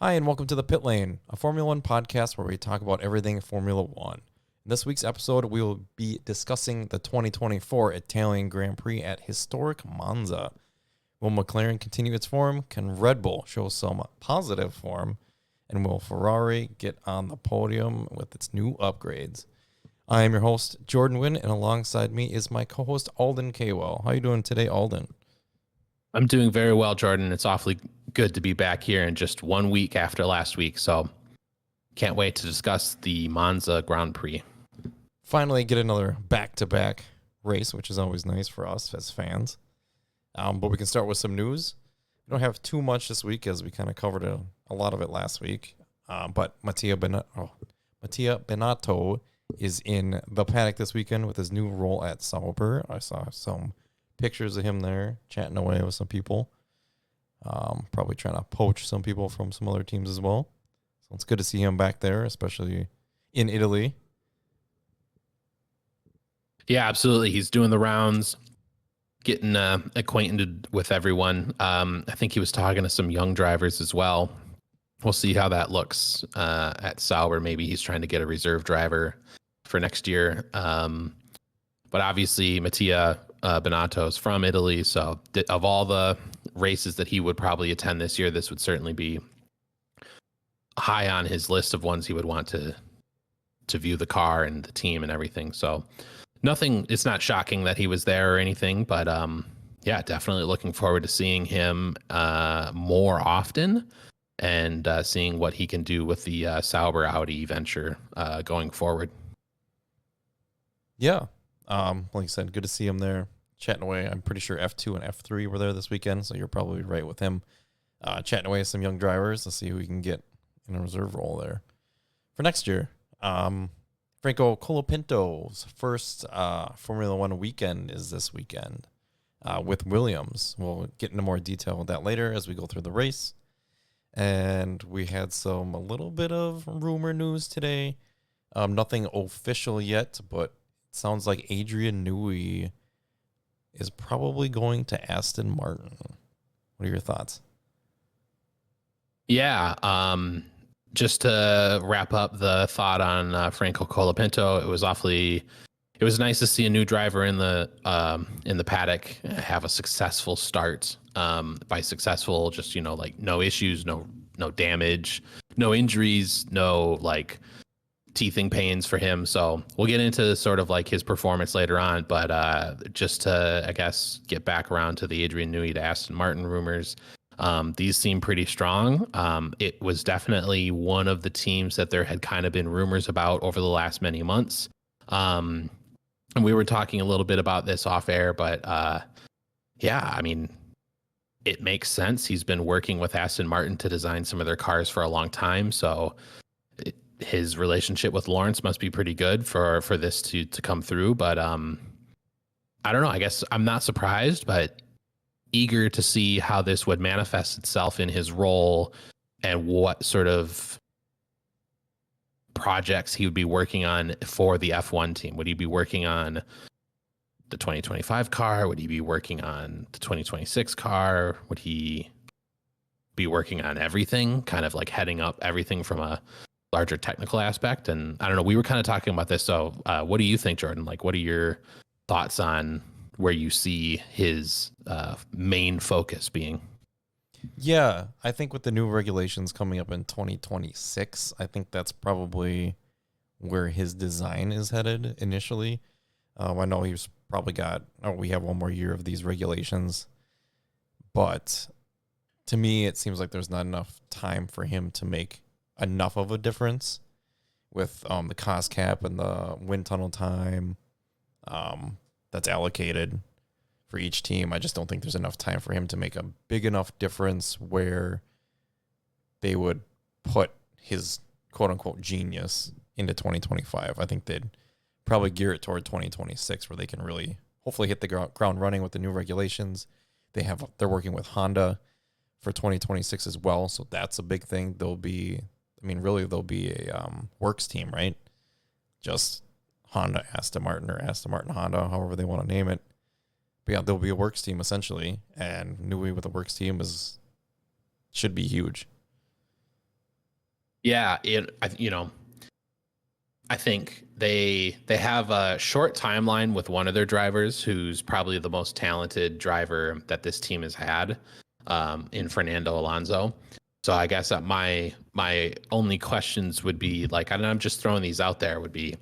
Hi, and welcome to the Pit Lane, a Formula One podcast where we talk about everything Formula One. In this week's episode, we will be discussing the 2024 Italian Grand Prix at historic Monza. Will McLaren continue its form? Can Red Bull show some positive form? And will Ferrari get on the podium with its new upgrades? I am your host, Jordan Wynn, and alongside me is my co-host, Alden Kwell. How are you doing today, Alden? I'm doing very well, Jordan. It's awfully good to be back here in just 1 week after last week. So can't wait to discuss the Monza Grand Prix. Finally get another back-to-back race, which is always nice for us as fans. But we can start with some news. We don't have too much this week as we kind of covered a lot of it last week. But Mattia Binotto is in the paddock this weekend with his new role at Sauber. I saw some pictures of him there chatting away with some people. Probably trying to poach some people from some other teams as well. So it's good to see him back there, especially in Italy. Yeah, absolutely. He's doing the rounds, getting acquainted with everyone. I think he was talking to some young drivers as well. We'll see how that looks at Sauber. Maybe he's trying to get a reserve driver for next year. But obviously, Mattia Binotto is from Italy. So of all the races that he would probably attend this year, this would certainly be high on his list of ones he would want to view the car and the team and everything. So nothing, it's not shocking that he was there or anything, but yeah, definitely looking forward to seeing him more often and seeing what he can do with the Sauber Audi venture going forward. Yeah. Like you said, good to see him there chatting away. I'm pretty sure F2 and F3 were there this weekend, so you're probably right with him chatting away with some young drivers to see who he can get in a reserve role there for next year. Franco Colapinto's first Formula One weekend is this weekend with Williams. We'll get into more detail with that later as we go through the race. And we had a little bit of rumor news today. Nothing official yet, but it sounds like Adrian Newey is probably going to Aston Martin. What are your thoughts? Yeah, just to wrap up the thought on Franco Colapinto, it was nice to see a new driver in the paddock have a successful start. By successful, just like no issues, no damage, no injuries, no like teething pains for him. So we'll get into sort of like his performance later on, but just to, I guess, get back around to the Adrian Newey to Aston Martin rumors. These seem pretty strong. It was definitely one of the teams that there had kind of been rumors about over the last many months. And we were talking a little bit about this off air, but yeah, I mean, it makes sense. He's been working with Aston Martin to design some of their cars for a long time. So his relationship with Lawrence must be pretty good for this to come through. But I don't know. I guess I'm not surprised, but eager to see how this would manifest itself in his role and what sort of projects he would be working on for the F1 team. Would he be working on the 2025 car? Would he be working on the 2026 car? Would he be working on everything, kind of like heading up everything from a larger technical aspect? And I don't know, we were kind of talking about this. So what do you think, Jordan? Like, what are your thoughts on where you see his main focus being? Yeah, I think with the new regulations coming up in 2026, I think that's probably where his design is headed initially. I know he's probably we have one more year of these regulations, but to me, it seems like there's not enough time for him to make enough of a difference with the cost cap and the wind tunnel time that's allocated for each team. I just don't think there's enough time for him to make a big enough difference where they would put his quote-unquote genius into 2025. I think they'd probably gear it toward 2026 where they can really hopefully hit the ground running with the new regulations. They're working with Honda for 2026 as well, so that's a big thing. They'll be a works team, right? Just Honda Aston Martin or Aston Martin Honda, however they want to name it. But yeah, there'll be a works team essentially, and Newey with a works team should be huge. Yeah, I think they have a short timeline with one of their drivers, who's probably the most talented driver that this team has had, in Fernando Alonso. So I guess that my only questions would be like, and I'm just throwing these out there, would be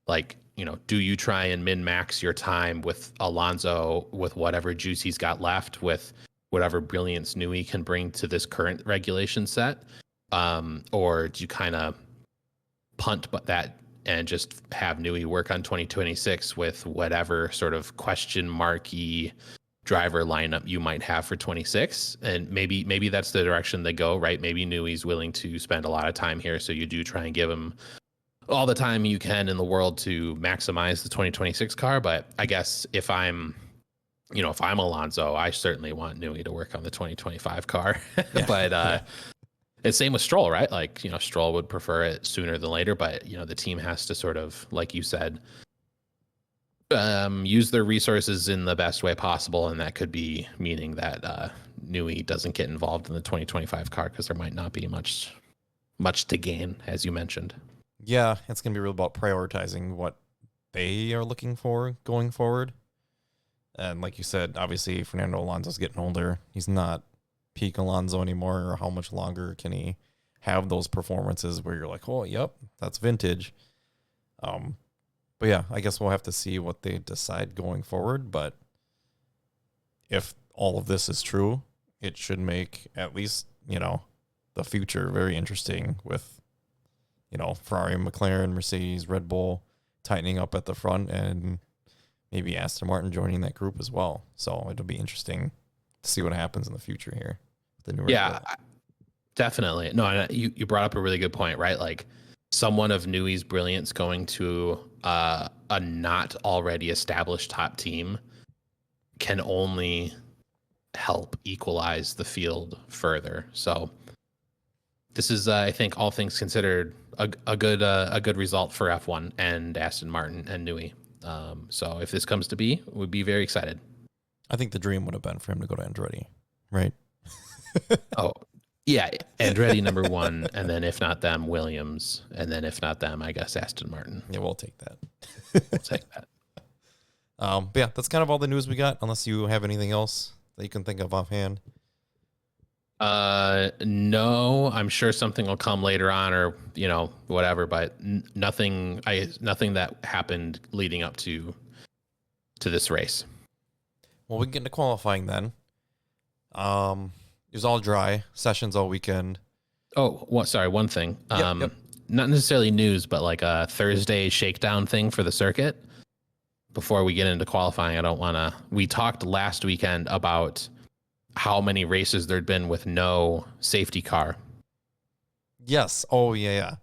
like, do you try and min max your time with Alonso with whatever juice he's got left, with whatever brilliance Newey can bring to this current regulation set, or do you kind of punt that and just have Newey work on 2026 with whatever sort of question marky driver lineup you might have for 26? And maybe that's the direction they go, right? Maybe Newey's willing to spend a lot of time here, so you do try and give him all the time you can in the world to maximize the 2026 car. But I guess if I'm Alonso, I certainly want Newey to work on the 2025 car. Yeah. But it's same with Stroll, right? Like, Stroll would prefer it sooner than later, but the team has to sort of, like you said, use their resources in the best way possible, and that could be meaning that Newey doesn't get involved in the 2025 car because there might not be much to gain, as you mentioned. Yeah, it's going to be real about prioritizing what they are looking for going forward. And like you said, obviously Fernando Alonso's getting older. He's not peak Alonso anymore, or how much longer can he have those performances where you're like, oh, yep, that's vintage. But yeah, I guess we'll have to see what they decide going forward. But if all of this is true, it should make at least, the future very interesting with, Ferrari, McLaren, Mercedes, Red Bull tightening up at the front, and maybe Aston Martin joining that group as well. So it'll be interesting to see what happens in the future here. Definitely. No, you brought up a really good point, right? Like, someone of Newey's brilliance going to a not already established top team can only help equalize the field further. So this is, I think, all things considered, a good result for F1 and Aston Martin and Newey. So if this comes to be, we'd be very excited. I think the dream would have been for him to go to Andretti, right? Oh, yeah, Andretti number one, and then if not them, Williams, and then if not them, I guess Aston Martin. Yeah, we'll take that. We'll take that. But yeah, that's kind of all the news we got, unless you have anything else that you can think of offhand. No, I'm sure something will come later on, or whatever, but nothing that happened leading up to this race. Well, we can get into qualifying then. It was all dry, sessions all weekend. Oh, one thing. Yep. Not necessarily news, but like a Thursday shakedown thing for the circuit. Before we get into qualifying, we talked last weekend about how many races there'd been with no safety car. Yes. Oh, yeah.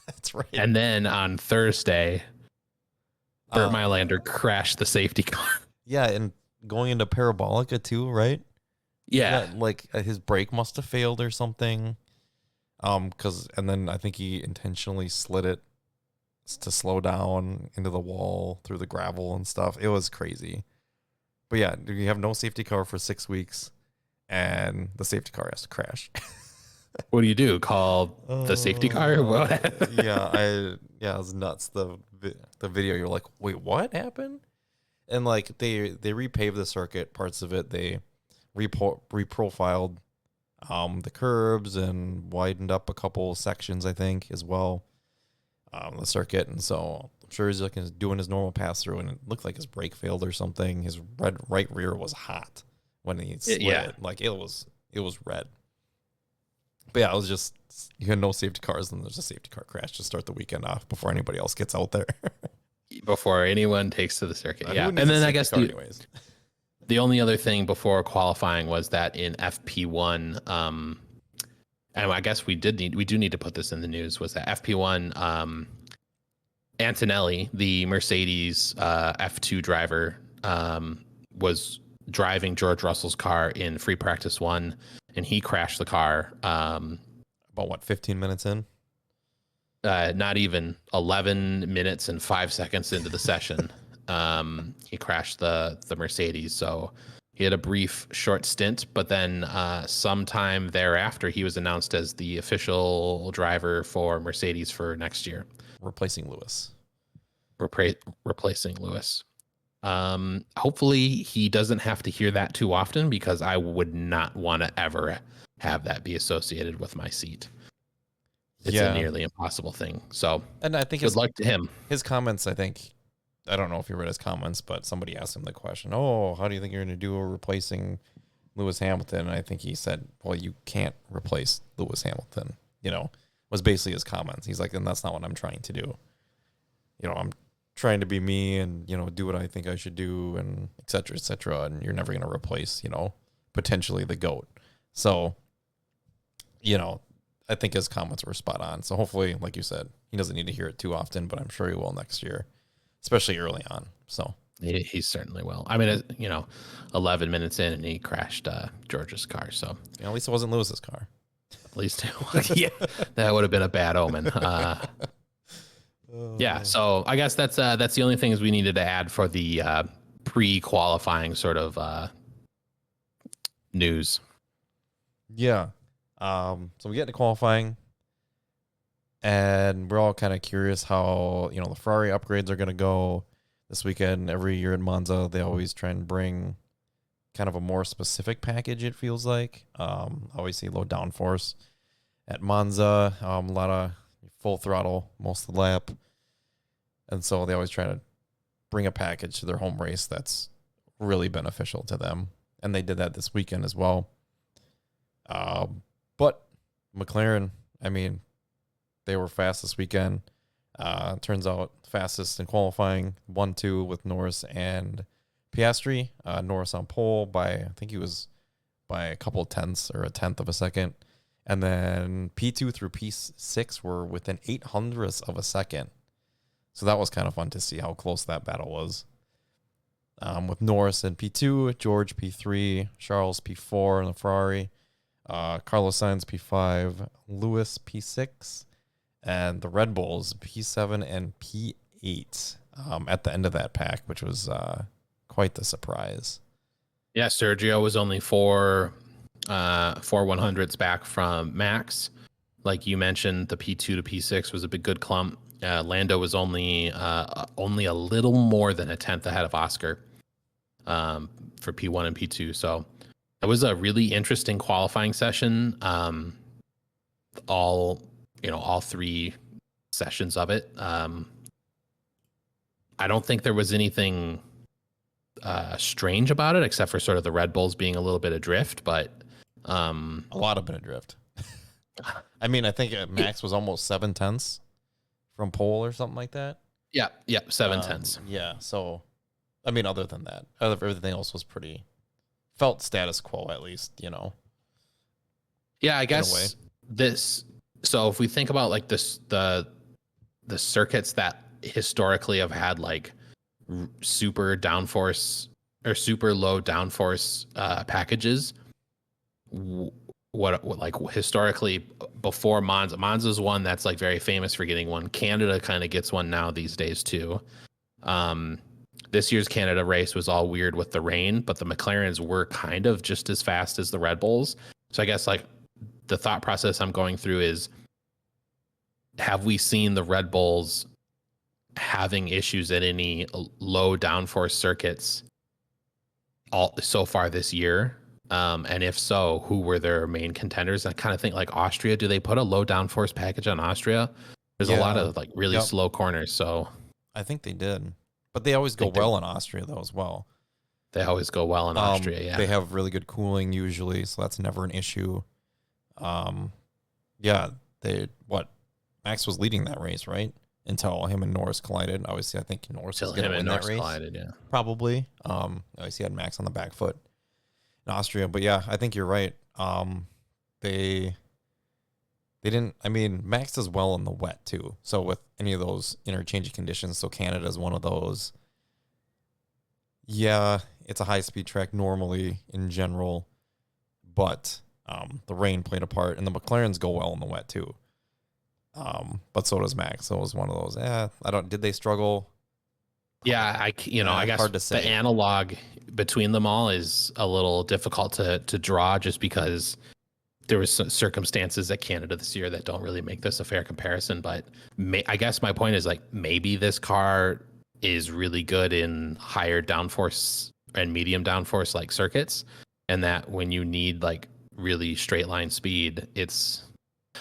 That's right. And then on Thursday, Burt Mylander crashed the safety car. Yeah, and going into Parabolica too, right? Yeah. Like his brake must have failed or something. And then I think he intentionally slid it to slow down into the wall through the gravel and stuff. It was crazy. But yeah, you have no safety car for 6 weeks, and the safety car has to crash. What do you do? Call the safety car? What? It was nuts. The video, you're like, wait, what happened? And like they repaved the circuit, parts of it. They reprofiled the curbs and widened up a couple sections, I think, as well. The circuit, and so I'm sure he's doing his normal pass through, and it looked like his brake failed or something. His right rear was hot when he slid it. Like it was red. But yeah, it was just, you had no safety cars, and there's a safety car crash to start the weekend off before anybody else gets out there. Before anyone takes to the circuit. Yeah. And then I guess the only other thing before qualifying was that in FP1, and I guess we do need to put this in the news, was that FP1, Antonelli, the Mercedes F2 driver, was driving George Russell's car in free practice 1, and he crashed the car. About 15 minutes in? Not even 11 minutes and 5 seconds into the session. He crashed the Mercedes. So He had a brief, short stint, but then sometime thereafter, he was announced as the official driver for Mercedes for next year, replacing Lewis. Replacing Lewis. Hopefully, he doesn't have to hear that too often, because I would not want to ever have that be associated with my seat. It's a nearly impossible thing. So, and I think good luck to him. His comments, I don't know if you read his comments, but somebody asked him the question, "Oh, how do you think you're going to do replacing Lewis Hamilton?" And I think he said, "Well, you can't replace Lewis Hamilton." Was basically his comments. He's like, "And that's not what I'm trying to do. I'm trying to be me and, do what I think I should do, and et cetera, et cetera. And you're never going to replace, potentially the GOAT." So, I think his comments were spot on. So hopefully, like you said, he doesn't need to hear it too often, but I'm sure he will next year, especially early on. So he certainly will. I mean, 11 minutes in and he crashed George's car. So at least it wasn't Lewis's car. At least, yeah, that would have been a bad omen. Yeah. So I guess that's the only things we needed to add for the pre-qualifying sort of news. Yeah. So we get to qualifying, and we're all kind of curious how, the Ferrari upgrades are going to go this weekend. Every year in Monza, they always try and bring kind of a more specific package, it feels like. Obviously, low downforce at Monza, a lot of full throttle most of the lap. And so they always try to bring a package to their home race that's really beneficial to them. And they did that this weekend as well. But McLaren, they were fast this weekend. Turns out fastest in qualifying, 1-2 with Norris and Piastri. Norris on pole I think he was by a couple of tenths or a tenth of a second. And then P2 through P6 were within 0.08 of a second. So that was kind of fun to see how close that battle was. With Norris in P2, George P3, Charles P4 in the Ferrari. Carlos Sainz P5, Lewis P6, and the Red Bulls P7 and P8 at the end of that pack, which was quite the surprise. Yeah, Sergio was only four 100s back from Max. Like you mentioned, the P2 to P6 was a good clump. Lando was only a little more than a tenth ahead of Oscar for P1 and P2. So it was a really interesting qualifying session. All three sessions of it. I don't think there was anything strange about it, except for sort of the Red Bulls being a little bit adrift, but a lot of bit adrift. I think Max was almost 7 tenths from pole or something like that. Yeah, 7 tenths. Yeah, so other than that, everything else was felt status quo, at least, Yeah, I guess this. So if we think about like this, the circuits that historically have had like super downforce or super low downforce packages, what like historically before Monza's one that's like very famous for getting one. Canada kind of gets one now these days too. This year's Canada race was all weird with the rain, but the McLarens were kind of just as fast as the Red Bulls. So I guess like the thought process I'm going through is, have we seen the Red Bulls having issues at any low downforce circuits so far this year? And if so, who were their main contenders? I kind of think like Austria. Do they put a low downforce package on Austria? There's a lot of like really slow corners. So I think they did. But they always go well in Austria, though, as well. They always go well in Austria, yeah. They have really good cooling usually, so that's never an issue. Max was leading that race, right? Until him and Norris collided. Obviously, I think Norris was going to win that race. Collided, yeah. Probably. Obviously, he had Max on the back foot in Austria. But yeah, I think you're right. They didn't, Max does well in the wet too. So with any of those interchanging conditions, so Canada's one of those. Yeah, it's a high-speed track normally in general, but the rain played a part, and the McLarens go well in the wet too. But so does Max. So it was one of those. Did they struggle Yeah, I guess hard to the say. analog between them all is a little difficult to draw, just because there was some circumstances at Canada this year that don't really make this a fair comparison. But I guess my point is, like, maybe this car is really good in higher downforce and medium downforce like circuits, and that when you need like really straight line speed,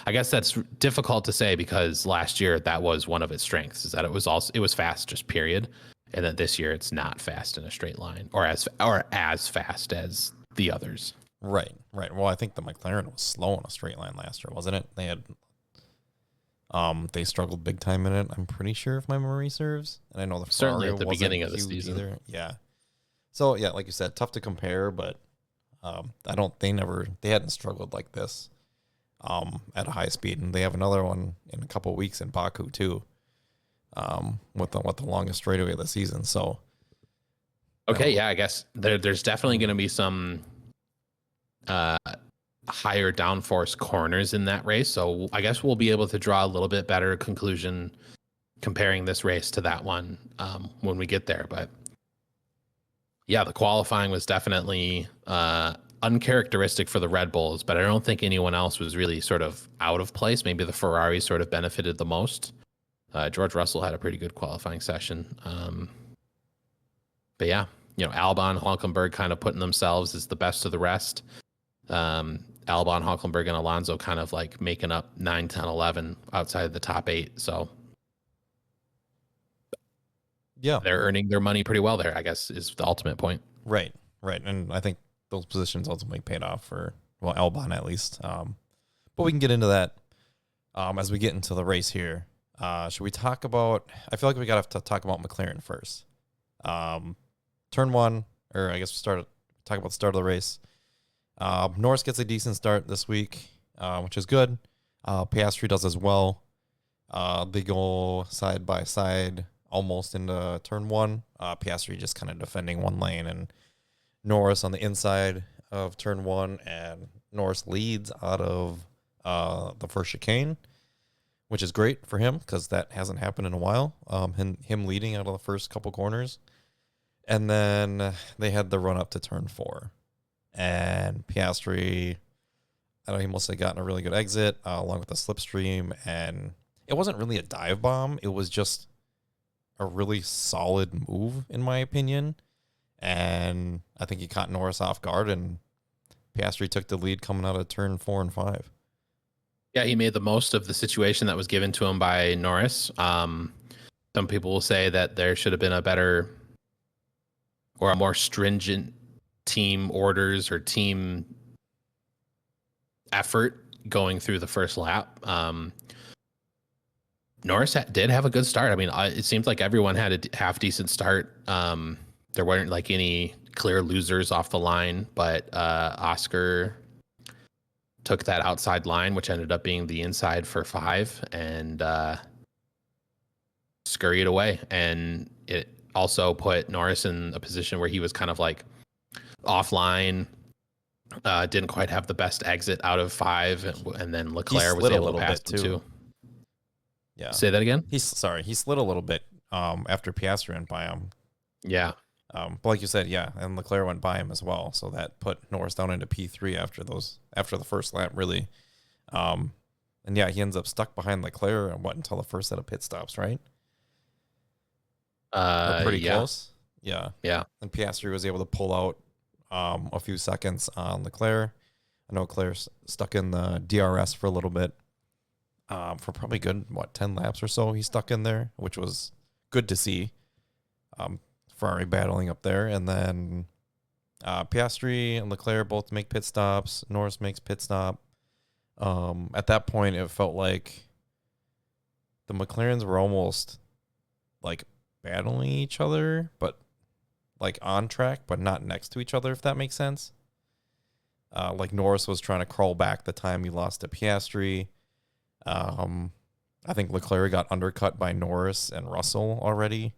I guess that's difficult to say, because last year that was one of its strengths, is that it was fast, just period. And then this year it's not fast in a straight line, or as fast as the others. Right. Well, I think the McLaren was slow on a straight line last year, wasn't it? They struggled big time in it, I'm pretty sure, if my memory serves. And I know the Ferrari Certainly at the wasn't beginning of the huge season. either. Yeah. So yeah, like you said, tough to compare, but they hadn't struggled like this at a high speed, and they have another one in a couple of weeks in Baku too, with the longest straightaway of the season. So okay, yeah, I guess there's definitely going to be some higher downforce corners in that race. So I guess we'll be able to draw a little bit better conclusion comparing this race to that one when we get there. But yeah, the qualifying was definitely uncharacteristic for the Red Bulls, but I don't think anyone else was really sort of out of place. Maybe the Ferrari sort of benefited the most. George Russell had a pretty good qualifying session. But yeah, Albon, Hulkenberg kind of putting themselves as the best of the rest. Albon, Hulkenberg, and Alonso kind of like making up 9, 10, 11 outside the top 8. So yeah, they're earning their money pretty well there, I guess, is the ultimate point. Right. And I think those positions ultimately paid off for, well, Albon at least. But we can get into that as we get into the race here. Should we talk about, I feel like we got to talk about McLaren first. Turn 1, or I guess talk about the start of the race. Norris gets a decent start this week, which is good. Piastri does as well. They go side by side almost into turn 1. Piastri just kind of defending one lane, and Norris on the inside of turn 1, and Norris leads out of the first chicane, which is great for him because that hasn't happened in a while. Him leading out of the first couple corners. And then they had the run up to turn 4. And Piastri, I know he must have gotten a really good exit along with the slipstream. And it wasn't really a dive bomb. It was just a really solid move, in my opinion. And I think he caught Norris off guard, and Piastri took the lead coming out of turn 4 and 5. Yeah, he made the most of the situation that was given to him by Norris. Some people will say that there should have been a better or a more stringent team orders or team effort going through the first lap. Norris did have a good start. I mean, it seemed like everyone had a half decent start. There weren't like any clear losers off the line, but Oscar took that outside line, which ended up being the inside for 5, and scurried away. And it also put Norris in a position where he was kind of like offline, didn't quite have the best exit out of 5, and then Leclerc was able to pass him too. Yeah. Say that again? He slid a little bit after Piastri went by him. Yeah. But like you said, yeah, and Leclerc went by him as well, so that put Norris down into P3 after the first lap, really. And yeah, he ends up stuck behind Leclerc until the first set of pit stops, right? Pretty close. Yeah. And Piastri was able to pull out a few seconds on Leclerc. I know Leclerc's stuck in the DRS for a little bit. For probably good 10 laps or so, he's stuck in there, which was good to see. Ferrari battling up there, and then Piastri and Leclerc both make pit stops. Norris makes pit stop. At that point, it felt like the McLarens were almost like battling each other, but like on track, but not next to each other, if that makes sense. Like Norris was trying to crawl back the time he lost to Piastri. I think Leclerc got undercut by Norris and Russell already,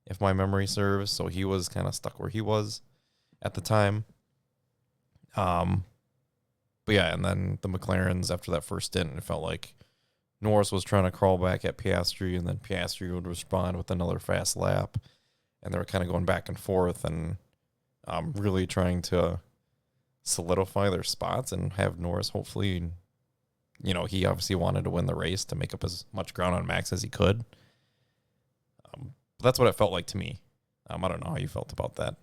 if my memory serves. So he was kind of stuck where he was at the time. But yeah, and then the McLarens, after that first stint, it felt like Norris was trying to crawl back at Piastri, and then Piastri would respond with another fast lap. and they were kind of going back and forth and really trying to solidify their spots and have Norris hopefully, he obviously wanted to win the race to make up as much ground on Max as he could. That's what it felt like to me. I don't know how you felt about that.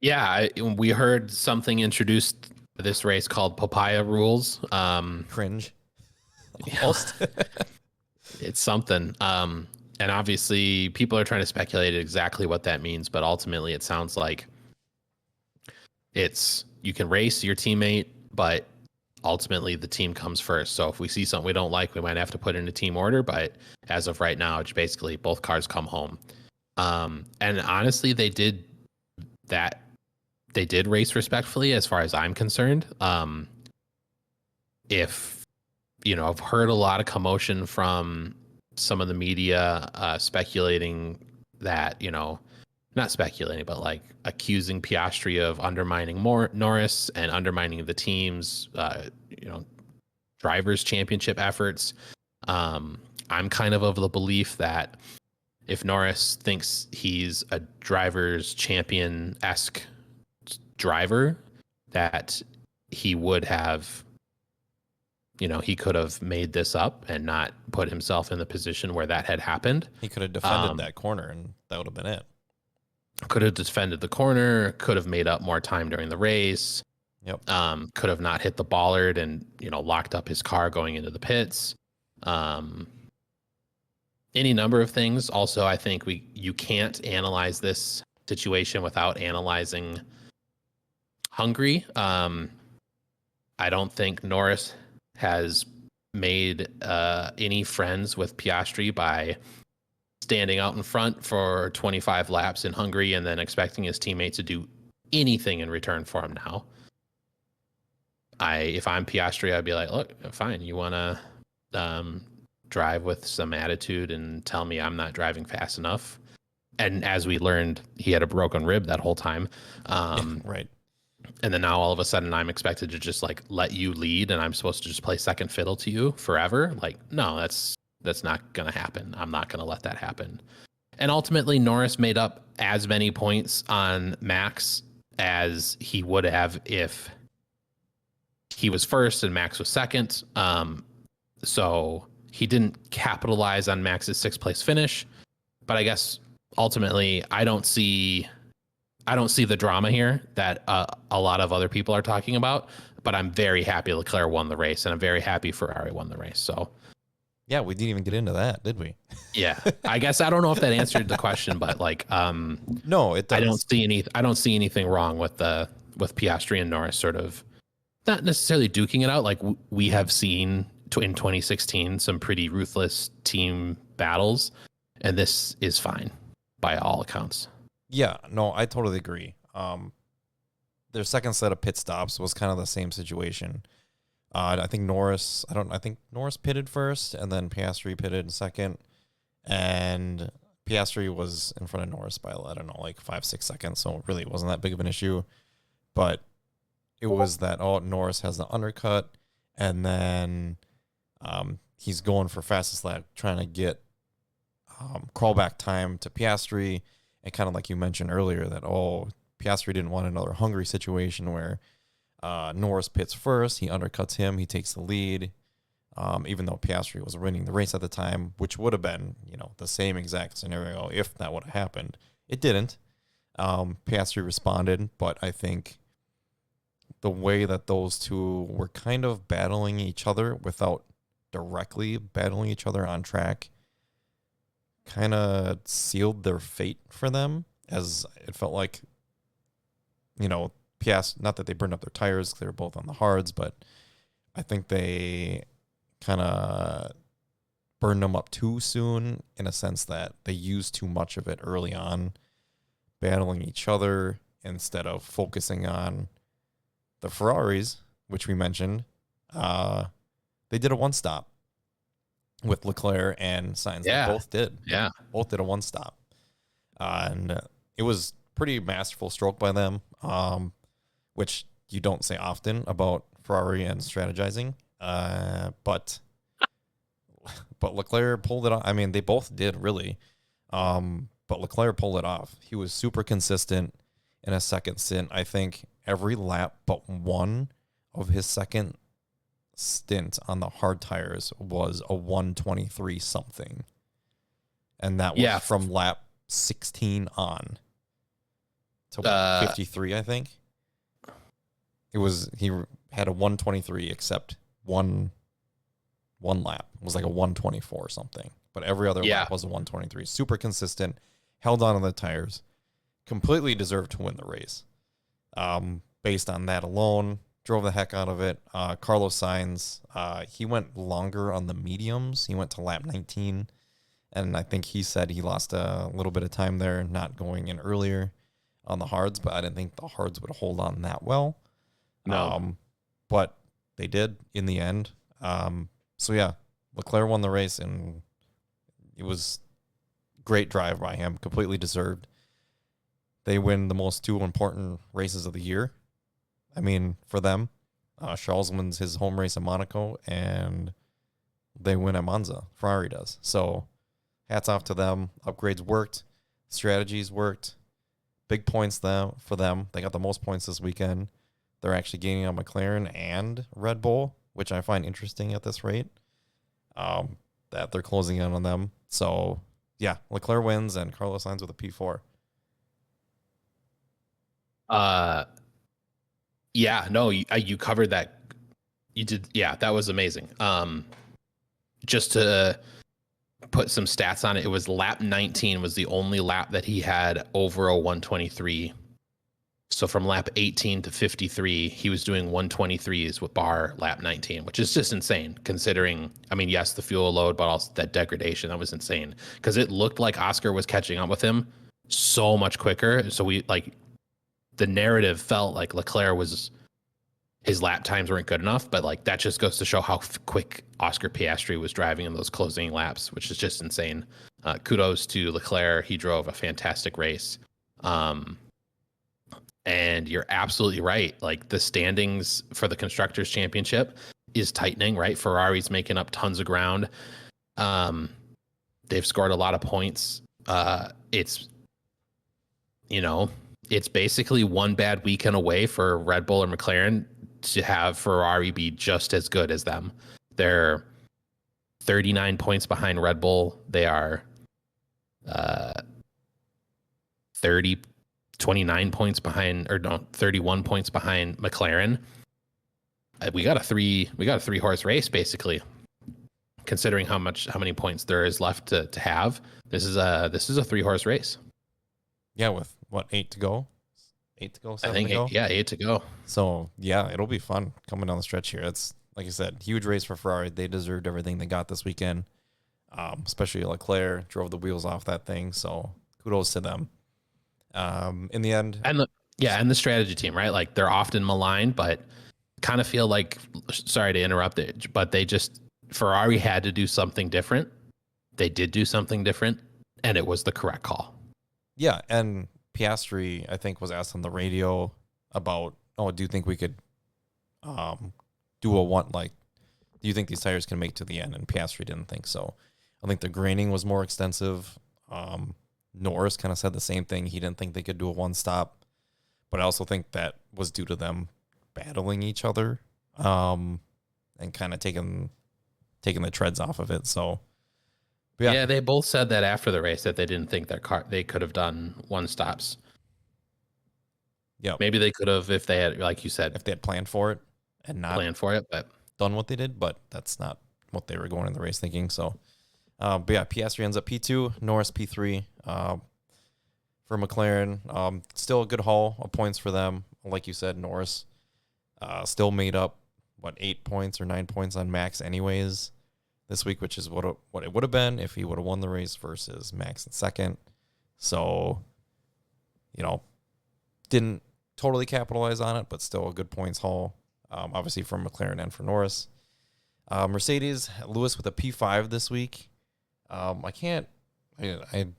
Yeah, we heard something introduced this race called Papaya Rules. Cringe. Almost. Yeah, it's something. And obviously, people are trying to speculate exactly what that means, but ultimately, it sounds like you can race your teammate, but ultimately the team comes first. So if we see something we don't like, we might have to put in a team order. But as of right now, it's basically both cars come home. And honestly, they did that. They did race respectfully, as far as I'm concerned. I've heard a lot of commotion from some of the media speculating that, not speculating, but like accusing Piastri of undermining Norris and undermining the team's, drivers' championship efforts. I'm kind of the belief that if Norris thinks he's a driver's champion-esque driver, that he would have, he could have made this up and not put himself in the position where that had happened. He could have defended that corner, and that would have been it. Could have defended the corner, could have made up more time during the race. Yep. Could have not hit the bollard and, locked up his car going into the pits. Any number of things. Also, I think you can't analyze this situation without analyzing Hungary. I don't think Norris has made any friends with Piastri by standing out in front for 25 laps in Hungary and then expecting his teammates to do anything in return for him now. If I'm Piastri, I'd be like, look, fine, you want to drive with some attitude and tell me I'm not driving fast enough. And as we learned, he had a broken rib that whole time. Right. And then now all of a sudden I'm expected to just like let you lead and I'm supposed to just play second fiddle to you forever. Like, no, that's not going to happen. I'm not going to let that happen. And ultimately Norris made up as many points on Max as he would have if he was first and Max was second. So he didn't capitalize on Max's sixth place finish, but I guess ultimately I don't see the drama here that a lot of other people are talking about, but I'm very happy Leclerc won the race and I'm very happy Ferrari won the race. So yeah, we didn't even get into that, did we? Yeah, I guess I don't know if that answered the question, but like, no, it does. I don't see anything wrong with Piastri and Norris sort of not necessarily duking it out. Like we have seen in 2016 some pretty ruthless team battles, and this is fine by all accounts. Yeah, no, I totally agree. Their second set of pit stops was kind of the same situation. I think Norris pitted first, and then Piastri pitted second, and Piastri was in front of Norris by, I don't know, like 5-6 seconds, so it really wasn't that big of an issue. But it was that, Norris has the undercut, and then he's going for fastest lap, trying to get crawlback time to Piastri, and kind of like you mentioned earlier, that, Piastri didn't want another Hungary situation where Norris pits first, he undercuts him, he takes the lead, even though Piastri was winning the race at the time, which would have been, the same exact scenario if that would have happened. It didn't. Piastri responded, but I think the way that those two were kind of battling each other without directly battling each other on track kind of sealed their fate for them, as it felt like, not that they burned up their tires, they were both on the hards, but I think they kind of burned them up too soon, in a sense that they used too much of it early on, battling each other instead of focusing on the Ferraris, which we mentioned. They did a one-stop with Leclerc and Sainz. Yeah. They both did. Yeah. Both did a one-stop. And it was pretty masterful stroke by them, which you don't say often about Ferrari and strategizing. But Leclerc pulled it off. I mean, they both did, really. but Leclerc pulled it off. He was super consistent in a second stint. I think every lap but one of his second stint on the hard tires was a 123 something. And that was from lap 16 on to 53, I think. He had a 123 except one lap. It was like a 124 or something. But every other lap was a 123. Super consistent, held on to the tires, completely deserved to win the race. Based on that alone, drove the heck out of it. Carlos Sainz, he went longer on the mediums. He went to lap 19, and I think he said he lost a little bit of time there, not going in earlier on the hards, but I didn't think the hards would hold on that well. No. But they did in the end. So yeah, Leclerc won the race, and it was great drive by him, completely deserved. They win the most two important races of the year. I mean, for them, Charles wins his home race in Monaco, and they win at Monza. Ferrari does. So hats off to them. Upgrades worked. Strategies worked. Big points for them. They got the most points this weekend. They're actually gaining on McLaren and Red Bull, which I find interesting at this rate, that they're closing in on them. So, yeah, Leclerc wins and Carlos Sainz with a P4. Yeah, no, you covered that. You did. Yeah, that was amazing. Just to put some stats on it, it was lap 19 was the only lap that he had over a 123. So from lap 18 to 53, he was doing 123s with bar lap 19, which is just insane considering, I mean, yes, the fuel load, but also that degradation. That was insane because it looked like Oscar was catching up with him so much quicker. So the narrative felt like Leclerc his lap times weren't good enough, but like that just goes to show how quick Oscar Piastri was driving in those closing laps, which is just insane. Kudos to Leclerc. He drove a fantastic race. And you're absolutely right. Like the standings for the Constructors' Championship is tightening, right? Ferrari's making up tons of ground. They've scored a lot of points. It's basically one bad weekend away for Red Bull or McLaren to have Ferrari be just as good as them. They're 39 points behind Red Bull. They are 29 points behind, or no, 31 points behind McLaren. We got a three horse race basically, considering how many points there is left to have. This is a 3-horse race. Yeah, with what, 8 to go? 8 to go, 7 to go? 8 to go. So, yeah, it'll be fun coming down the stretch here. It's, like I said, huge race for Ferrari. They deserved everything they got this weekend, especially Leclerc drove the wheels off that thing. So, kudos to them. In the end. And the strategy team, right? Like they're often maligned, but kind of feel like, sorry to interrupt it, but Ferrari had to do something different. They did do something different, and it was the correct call. Yeah, and Piastri, I think, was asked on the radio about, do you think we could do do you think these tires can make to the end? And Piastri didn't think so. I think the graining was more extensive. Norris kind of said the same thing. He didn't think they could do a one-stop, but I also think that was due to them battling each other and kind of taking the treads off of it. So, yeah, they both said that after the race that they didn't think they could have done one-stops. Yeah, maybe they could have if they had, like you said, if they had planned for it and not but done what they did. But that's not what they were going in the race thinking. So. But yeah, Piastri ends up P2, Norris P3 for McLaren. Still a good haul of points for them. Like you said, Norris still made up, 8 points or 9 points on Max anyways this week, which is what it would have been if he would have won the race versus Max in second. So, didn't totally capitalize on it, but still a good points haul, obviously for McLaren and for Norris. Mercedes, Lewis with a P5 this week. I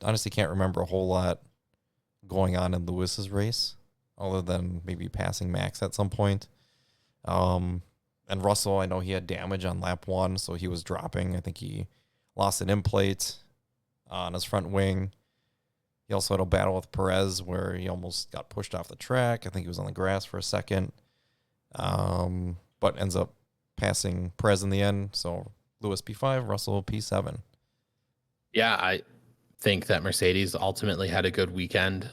honestly can't remember a whole lot going on in Lewis's race other than maybe passing Max at some point. And Russell, I know he had damage on lap 1, so he was dropping. I think he lost an end plate on his front wing. He also had a battle with Perez where he almost got pushed off the track. I think he was on the grass for a second, but ends up passing Perez in the end. So Lewis P5, Russell P7. Yeah, I think that Mercedes ultimately had a good weekend.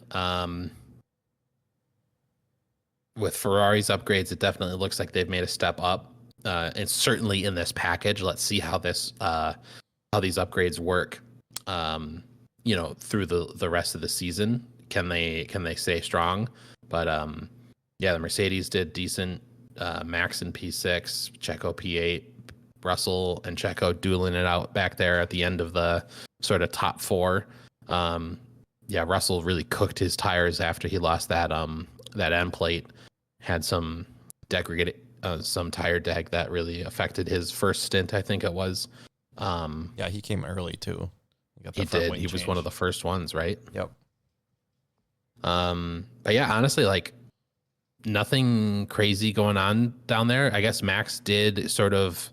With Ferrari's upgrades, it definitely looks like they've made a step up. And certainly in this package, let's see how these upgrades work. Through the rest of the season. Can they stay strong? But the Mercedes did decent. Max in P6, Checo P8, Russell and Checo dueling it out back there at the end of the sort of top four. Russell really cooked his tires after he lost that end plate. Had some some tire deg that really affected his first stint, I think it was. He came early too. He did. He was one of the first ones, right? Yep. But yeah, honestly, like nothing crazy going on down there. I guess Max did sort of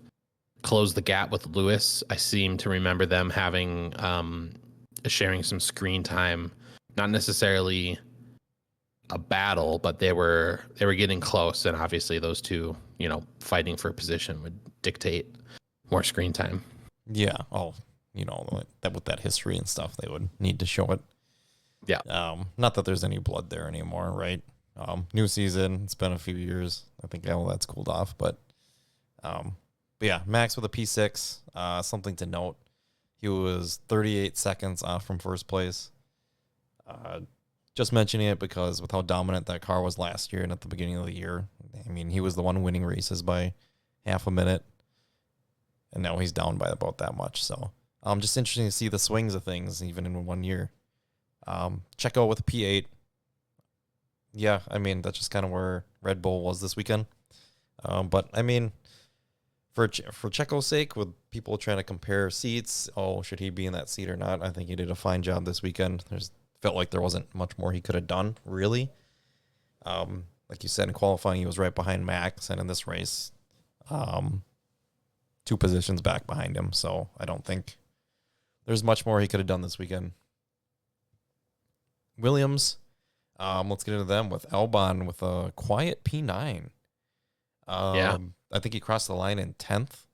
close the gap with Lewis. I seem to remember them having sharing some screen time, not necessarily a battle, but they were getting close, and obviously those two, fighting for position would dictate more screen time. Yeah. Oh, that with that history and stuff, they would need to show it. Yeah. Not that there's any blood there anymore, right? New season. It's been a few years. I think all that's cooled off, but yeah, Max with a P6. Something to note: he was 38 seconds off from first place. Just mentioning it because with how dominant that car was last year and at the beginning of the year, I mean, he was the one winning races by half a minute, and now he's down by about that much. So, just interesting to see the swings of things even in 1 year. Checo with a P8. Yeah, I mean, that's just kind of where Red Bull was this weekend. But I mean, for Checo's sake, with people trying to compare seats, should he be in that seat or not? I think he did a fine job this weekend. Felt like there wasn't much more he could have done, really. Like you said, in qualifying, he was right behind Max, and in this race, 2 positions back behind him. So I don't think there's much more he could have done this weekend. Williams, let's get into them with Albon with a quiet P9. I think he crossed the line in 10th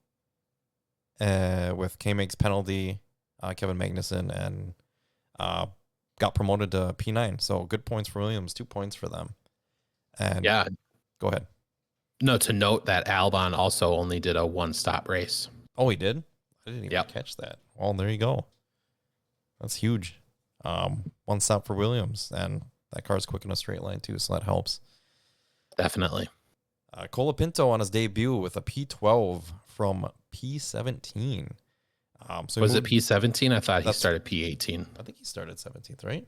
with K-Meg's penalty, Kevin Magnussen, and got promoted to P9. So good points for Williams, 2 points for them. And go ahead. No, to note that Albon also only did a 1-stop race. Oh, he did? I didn't even catch that. Well, there you go. That's huge. 1 stop for Williams, and that car's quick in a straight line too, so that helps. Definitely. Colapinto on his debut with a P12 from P17. So was it P17? I thought he started P18. I think he started 17th, right?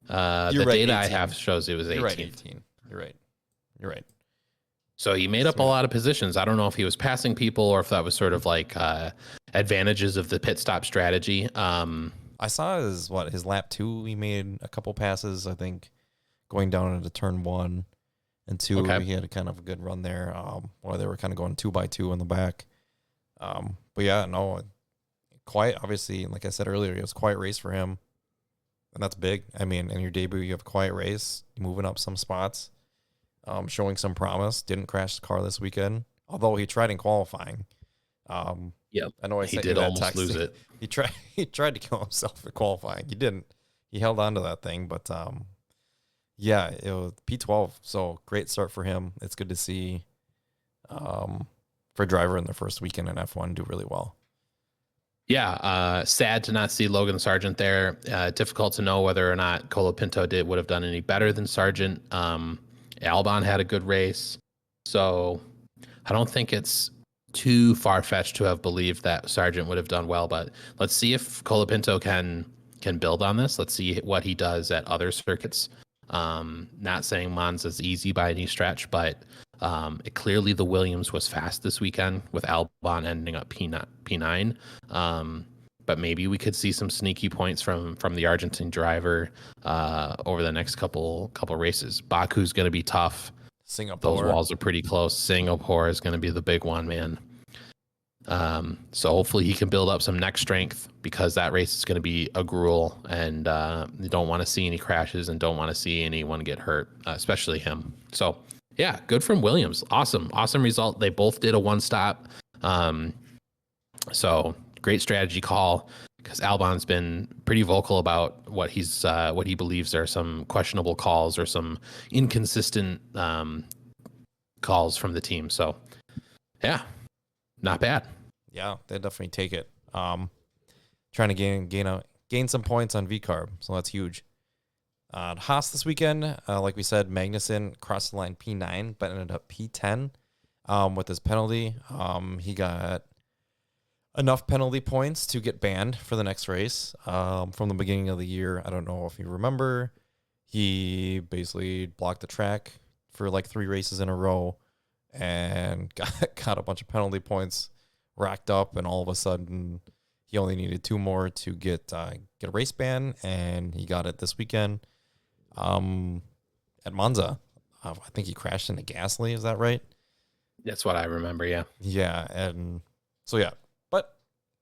The right, data 18. I have shows it was 18th. You're right, 18. You're right. So he made up a lot of positions. I don't know if he was passing people or if that was sort of like advantages of the pit stop strategy. I saw his lap 2. He made a couple passes, I think, going down into turn 1 and 2. Okay. He had a kind of a good run there. While they were kind of going 2x2 in the back. But yeah, no, quiet. Obviously, like I said earlier, it was a quiet race for him, and that's big. I mean, in your debut, you have a quiet race, moving up some spots, showing some promise. Didn't crash the car this weekend, although he tried in qualifying. I know he did almost lose it. He tried to kill himself in qualifying. He didn't. He held on to that thing, but it was P12. So great start for him. It's good to see for a driver in their first weekend in F1 do really well. Yeah, sad to not see Logan Sargent there. Difficult to know whether or not Colapinto would have done any better than Sargent. Albon had a good race, so I don't think it's too far-fetched to have believed that Sargent would have done well. But let's see if Colapinto can build on this. Let's see what he does at other circuits. Not saying Monza's easy by any stretch, but clearly the Williams was fast this weekend with Albon ending up P9. But maybe we could see some sneaky points from the Argentine driver over the next couple races. Baku's going to be tough. Singapore. Those walls are pretty close. Singapore is going to be the big one, man. So hopefully he can build up some neck strength, because that race is going to be a gruel, and you don't want to see any crashes and don't want to see anyone get hurt, especially him. So yeah, good from Williams. Awesome result. They both did a one stop. So great strategy call, because Albon's been pretty vocal about what he believes are some questionable calls or some inconsistent calls from the team. So yeah, not bad. Yeah, they definitely take it. Trying to gain some points on VCARB, so that's huge. Haas this weekend, like we said, Magnussen crossed the line P9, but ended up P10 with his penalty. He got enough penalty points to get banned for the next race. From the beginning of the year, I don't know if you remember, he basically blocked the track for like 3 races in a row and got a bunch of penalty points racked up, and all of a sudden he only needed 2 more to get a race ban, and he got it this weekend at Monza. I think he crashed into Gasly. Is that right? That's what I remember. Yeah. Yeah, and so yeah, but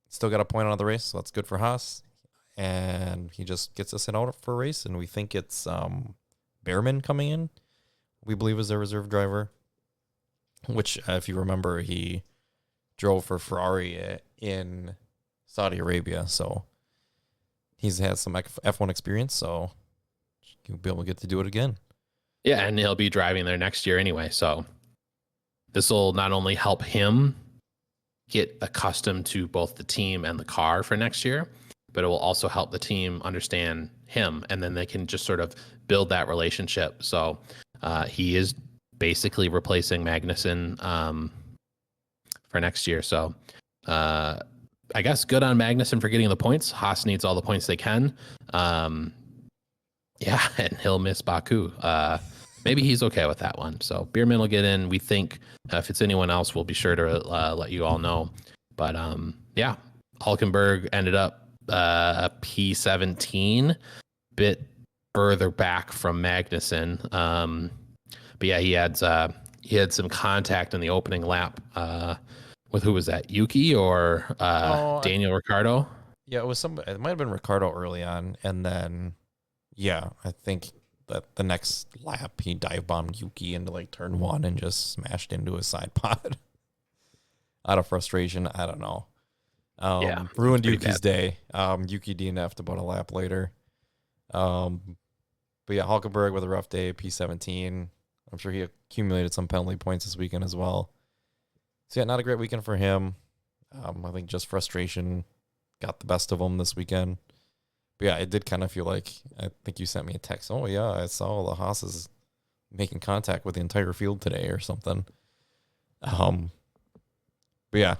still got a point out of the race, so that's good for Haas. And he just gets us out for a race, and we think it's Behrman coming in. We believe is their reserve driver, which, if you remember, he drove for Ferrari in Saudi Arabia, so he's had some F1 experience, so he'll be able to get to do it again. Yeah, and he'll be driving there next year anyway, so this will not only help him get accustomed to both the team and the car for next year, but it will also help the team understand him, and then they can just sort of build that relationship. So he is basically replacing Magnussen for next year. So I guess good on Magnussen for getting the points. Haas needs all the points they can. Yeah, and he'll miss Baku. Maybe he's okay with that one. So Beerman will get in. We think if it's anyone else, we'll be sure to let you all know. But yeah, Hulkenberg ended up P17, bit further back from Magnussen. But yeah, he had some contact in the opening lap with, who was that? Yuki or Daniel Ricciardo? Yeah, it might have been Ricciardo early on, and then yeah, I think that the next lap he dive bombed Yuki into like turn 1 and just smashed into his side pod out of frustration. I don't know. Yeah, ruined Yuki's day. Yuki DNF'd about a lap later. But yeah, Hulkenberg with a rough day, P17. I'm sure he accumulated some penalty points this weekend as well. So yeah, not a great weekend for him. I think just frustration got the best of him this weekend. But yeah, it did kind of feel like, I think you sent me a text. Oh yeah, I saw the Haas's making contact with the entire field today or something. But yeah.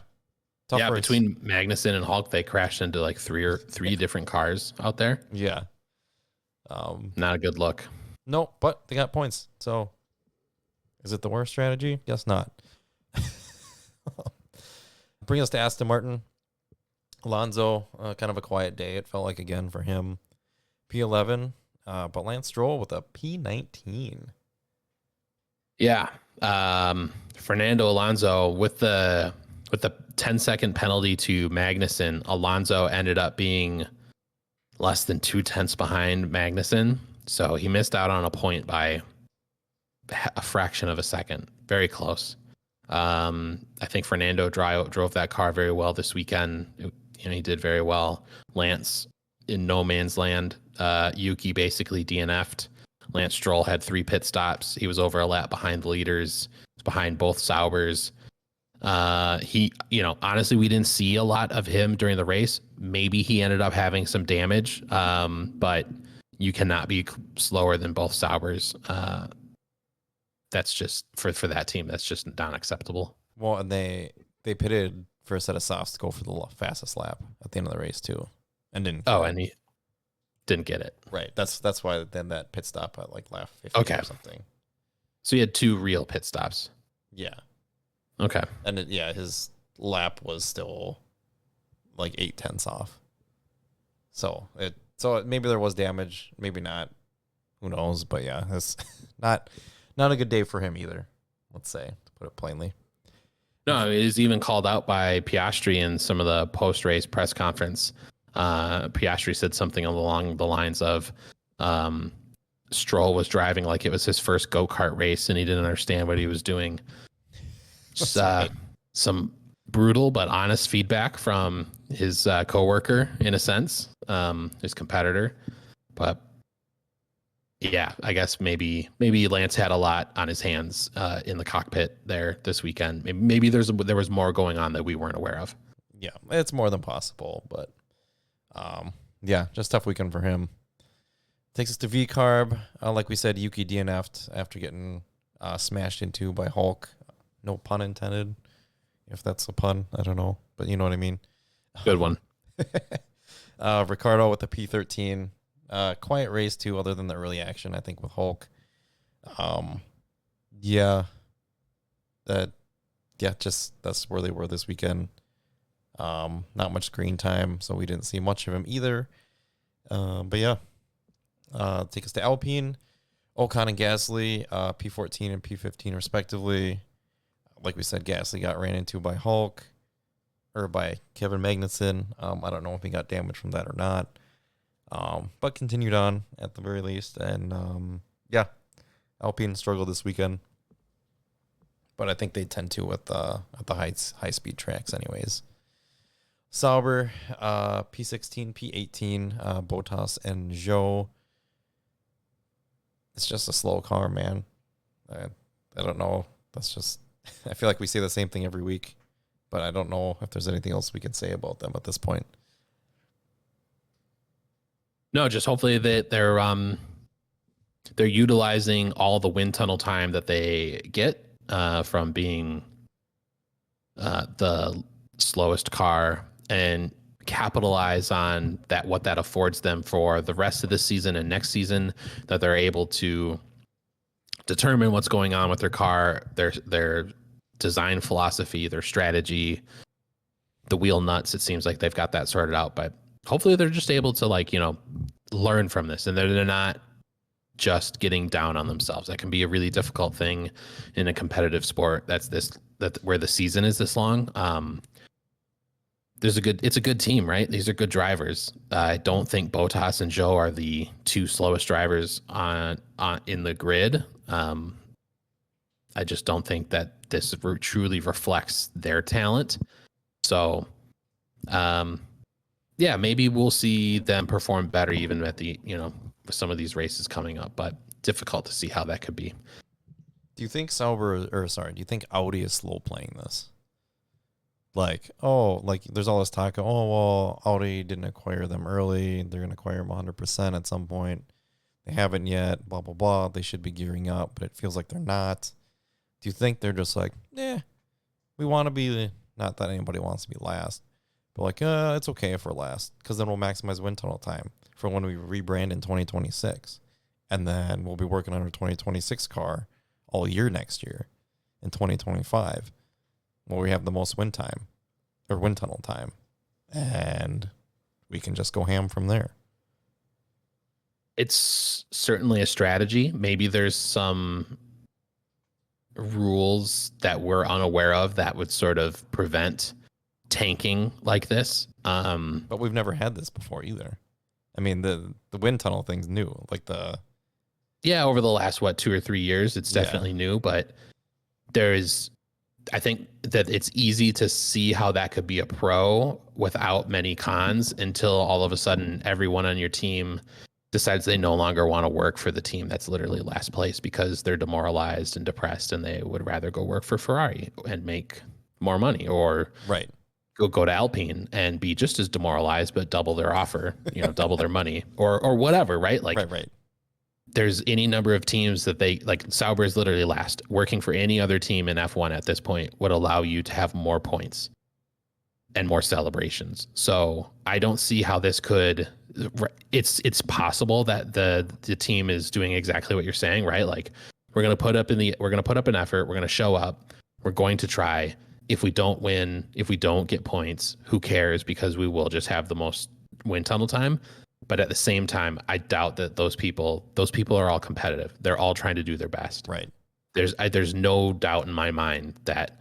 Yeah, race. Between Magnussen and Hulk, they crashed into like three different cars out there. Yeah. Not a good look. No, but they got points. So is it the worst strategy? Guess not. Bring us to Aston Martin. Alonso, kind of a quiet day, it felt like, again, for him. P11, but Lance Stroll with a P19. Yeah. Fernando Alonso with the 10-second penalty to Magnussen, Alonso ended up being less than 0.2 behind Magnussen. So he missed out on a point by a fraction of a second. Very close. I think Fernando drove that car very well this weekend. He did very well. Lance in no man's land. Yuki basically DNF'd. Lance Stroll had 3 pit stops. He was over a lap behind the leaders, behind both Saubers. Honestly, we didn't see a lot of him during the race. Maybe he ended up having some damage, but you cannot be slower than both Saubers. That's just for that team. That's just not acceptable. Well, and they pitted for a set of softs to go for the fastest lap at the end of the race too, and didn't. And he didn't get it. Right. That's why then that pit stop at like lap 50 or something. So he had 2 real pit stops. Yeah. Okay. And his lap was still like 0.8 off. So maybe there was damage, maybe not. Who knows? But yeah, it's not a good day for him either. Let's say, to put it plainly. No, it is even called out by Piastri in some of the post-race press conference. Piastri said something along the lines of Stroll was driving like it was his first go-kart race and he didn't understand what he was doing. Just, some brutal but honest feedback from his coworker, in a sense, his competitor. But yeah, I guess maybe Lance had a lot on his hands in the cockpit there this weekend. Maybe there was more going on that we weren't aware of. Yeah, it's more than possible, but yeah, just tough weekend for him. Takes us to V-Carb. Like we said, Yuki DNF'd after getting smashed into by Hulk. No pun intended. If that's a pun, I don't know, but you know what I mean. Good one. Ricardo with the P13. Quiet race too, other than the early action, I think, with Hulk. Just that's where they were this weekend. Not much screen time, so we didn't see much of him either. But yeah, take us to Alpine. Ocon and Gasly, P14 and P15 respectively. Like we said, Gasly got ran into by Hulk, or by Kevin Magnussen. I don't know if he got damaged from that or not. But continued on at the very least. And yeah, Alpine struggled this weekend. But I think they tend to at the high speed tracks anyways. Sauber, P16, P18, Bottas and Zhou. It's just a slow car, man. I don't know. That's just, I feel like we say the same thing every week, but I don't know if there's anything else we can say about them at this point. No, just hopefully that they're utilizing all the wind tunnel time that they get from being the slowest car and capitalize on that, what that affords them for the rest of the season and next season, that they're able to determine what's going on with their car, their design philosophy, their strategy, the wheel nuts. It seems like they've got that sorted out, but hopefully they're just able to learn from this, and they're not just getting down on themselves. That can be a really difficult thing in a competitive sport. That where the season is this long. It's a good team, right? These are good drivers. I don't think Bottas and Zhou are the two slowest drivers in the grid. I just don't think that this truly reflects their talent. So, yeah, maybe we'll see them perform better even at the, with some of these races coming up, but difficult to see how that could be. Do you think do you think Audi is slow playing this? There's all this talk of, Audi didn't acquire them early. They're going to acquire them 100% at some point. They haven't yet, blah, blah, blah. They should be gearing up, but it feels like they're not. Do you think they're just like, we want to be, not that anybody wants to be last, but it's okay if we're last, because then we'll maximize wind tunnel time for when we rebrand in 2026. And then we'll be working on our 2026 car all year next year in 2025. Where we have the most wind tunnel time, and we can just go ham from there. It's certainly a strategy. Maybe there's some rules that we're unaware of that would sort of prevent tanking like this. But we've never had this before either. I mean, the wind tunnel thing's new. Over the last 2 or 3 years, it's definitely new. But I think that it's easy to see how that could be a pro without many cons until all of a sudden everyone on your team decides they no longer want to work for the team that's literally last place because they're demoralized and depressed, and they would rather go work for Ferrari and make more money, or go to Alpine and be just as demoralized but double their offer, double their money, or whatever, right? Right. There's any number of teams that Sauber is literally last. Working for any other team in F1 at this point would allow you to have more points and more celebrations. So I don't see how this could. It's possible that the team is doing exactly what you're saying, right? We're gonna put up an effort. We're gonna show up. We're going to try. If we don't win, if we don't get points, who cares? Because we will just have the most wind tunnel time. But at the same time, I doubt that those people are all competitive. They're all trying to do their best. Right. There's no doubt in my mind that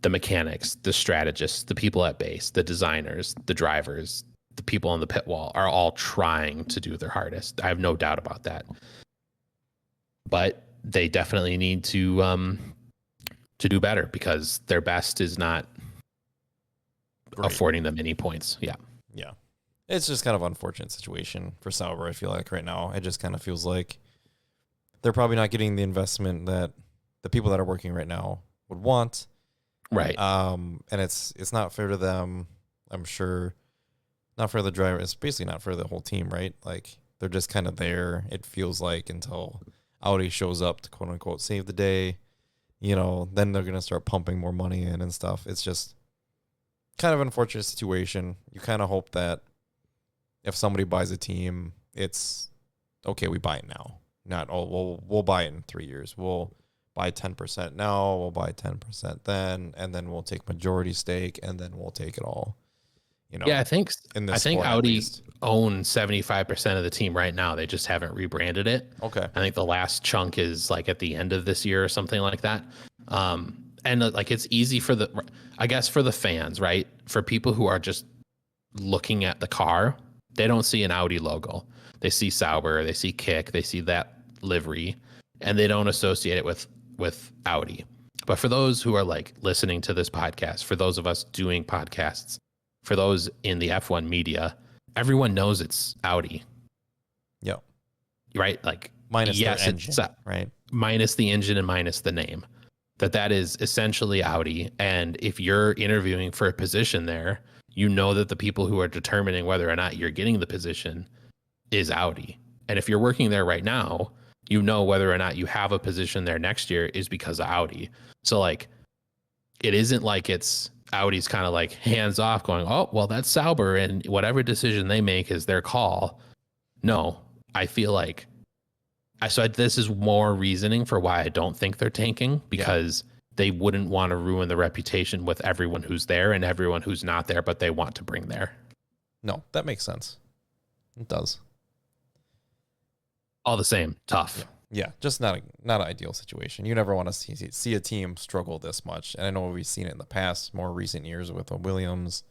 the mechanics, the strategists, the people at base, the designers, the drivers, the people on the pit wall are all trying to do their hardest. I have no doubt about that. But they definitely need to do better, because their best is not affording them any points. Yeah. Yeah. It's just kind of an unfortunate situation for Sauber, I feel like, right now. It just kind of feels like they're probably not getting the investment that the people that are working right now would want. Right. And it's not fair to them, I'm sure. Not for the driver. It's basically not for the whole team, right? Like, they're just kind of there, it feels like, until Audi shows up to quote unquote save the day. You know, then they're going to start pumping more money in and stuff. It's just kind of an unfortunate situation. You kind of hope that if somebody buys a team, it's okay, we buy it now. Not, oh, we'll buy it in 3 years. We'll buy 10% now, we'll buy 10% then, and then we'll take majority stake, and then we'll take it all. You know, yeah, I think Audi own 75% of the team right now. They just haven't rebranded it. Okay. I think the last chunk is like at the end of this year or something like that. And like, it's easy for I guess for the fans, right? For people who are just looking at the car, they don't see an Audi logo. They see Sauber, they see Kick, they see that livery, and they don't associate it with Audi. But for those who are like listening to this podcast, for those of us doing podcasts, for those in the F1 media, everyone knows it's Audi. Yeah. Right? Like, minus their engine, right? Minus the engine and minus the name. That is essentially Audi. And if you're interviewing for a position there, you know that the people who are determining whether or not you're getting the position is Audi. And if you're working there right now, you know whether or not you have a position there next year is because of Audi. So like, it isn't like it's Audi's kind of like hands off going, oh, well, that's Sauber, and whatever decision they make is their call. No, I feel like this is more reasoning for why I don't think they're tanking, because they wouldn't want to ruin the reputation with everyone who's there and everyone who's not there, but they want to bring there. No, that makes sense. It does. All the same, tough. Yeah, just not an ideal situation. You never want to see a team struggle this much. And I know we've seen it in the past, more recent years with Williams.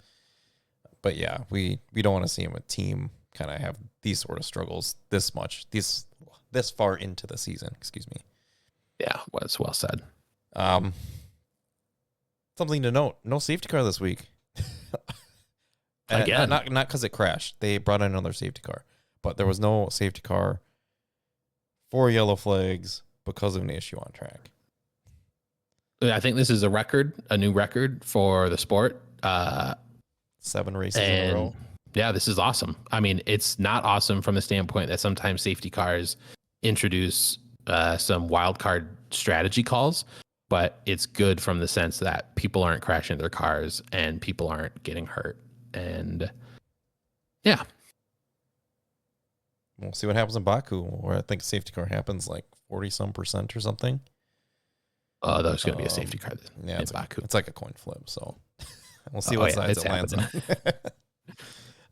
But yeah, we don't want to see a team kind of have these sort of struggles this much, this far into the season. Excuse me. Yeah, was well said. Something to note: no safety car this week. Again, not because it crashed. They brought in another safety car, but there was no safety car. 4 yellow flags because of an issue on track. I think this is a new record for the sport. 7 races in a row. Yeah, this is awesome. I mean, it's not awesome from the standpoint that sometimes safety cars introduce some wild card strategy calls, but it's good from the sense that people aren't crashing their cars and people aren't getting hurt. And yeah. We'll see what happens in Baku, where I think safety car happens like 40% or something. Oh, there's going to be a safety car in Baku. It's like a coin flip, so we'll see what sides it lands on.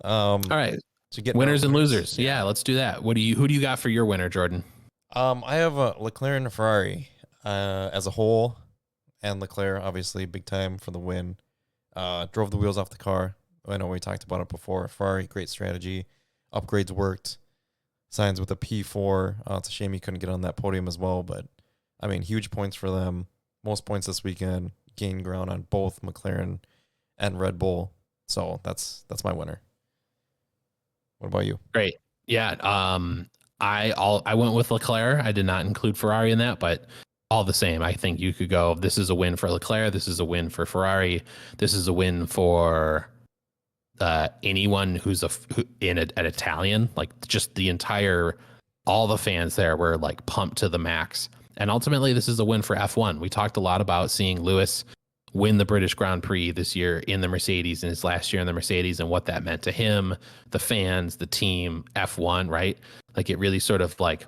All right, so winners and losers. Yeah, let's do that. Who do you got for your winner, Jordan? I have a Leclerc and a Ferrari as a whole, and Leclerc obviously big time for the win. Drove the wheels off the car. I know we talked about it before. Ferrari, great strategy. Upgrades worked. Signs with a P4. It's a shame he couldn't get on that podium as well, but I mean, huge points for them. Most points this weekend. Gained ground on both McLaren and Red Bull. So that's my winner. What about you? Great. Yeah. I went with Leclerc. I did not include Ferrari in that, but all the same, I think you could go, this is a win for Leclerc. This is a win for Ferrari. This is a win for anyone who's an Italian. Like, just all the fans there were like pumped to the max. And ultimately, this is a win for F1. We talked a lot about seeing Lewis win the British Grand Prix this year in the Mercedes, and his last year in the Mercedes, and what that meant to him, the fans, the team, F1, right? Like, it really sort of like